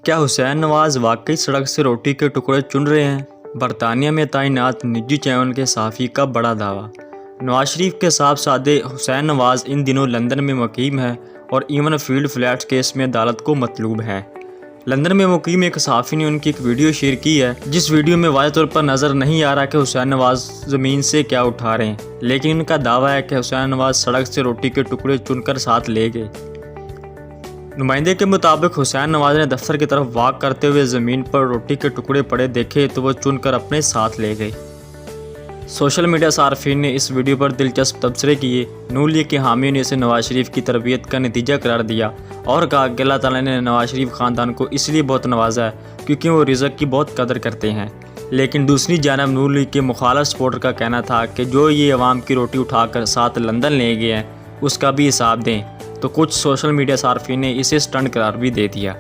क्या हुसैन नवाज वाकई सड़क से रोटी के टुकड़े चुन रहे हैं? बरतानिया में तैनात निजी चैनल के सहाफ़ी का बड़ा दावा। नवाज शरीफ के साहबजादे हुसैन नवाज इन दिनों लंदन में मुकीम है और ईवन फील्ड फ्लैट्स केस में अदालत को मतलूब है। लंदन में मुकीम एक सहाफ़ी ने उनकी एक वीडियो शेयर की है, जिस वीडियो में वाज़ेह तौर पर नज़र नहीं आ रहा कि हुसैन नवाज ज़मीन से क्या उठा रहे हैं, लेकिन उनका दावा है कि हुसैन नवाज सड़क से रोटी के टुकड़े चुनकर साथ ले गए। नुमाइंदे के मुताबिक हुसैन नवाज ने दफ्तर की तरफ वॉक करते हुए ज़मीन पर रोटी के टुकड़े पड़े देखे तो वो चुनकर अपने साथ ले गए। सोशल मीडिया सार्फिन ने इस वीडियो पर दिलचस्प तबसरे किए। नून लीग के हामियों ने इसे नवाज शरीफ की तरबियत का नतीजा करार दिया और कहा कि अल्लाह ताला ने नवाज शरीफ ख़ानदान को इसलिए बहुत नवाजा है क्योंकि वो रिज़्क़ की बहुत कदर करते हैं। लेकिन दूसरी जानब नून लीग के मुखालिफ सपोर्टर का कहना था कि जो ये अवाम की रोटी उठाकर साथ लंदन ले गए हैं उसका भी हिसाब दें। तो कुछ सोशल मीडिया सार्फिन ने इसे स्टंट करार भी दे दिया।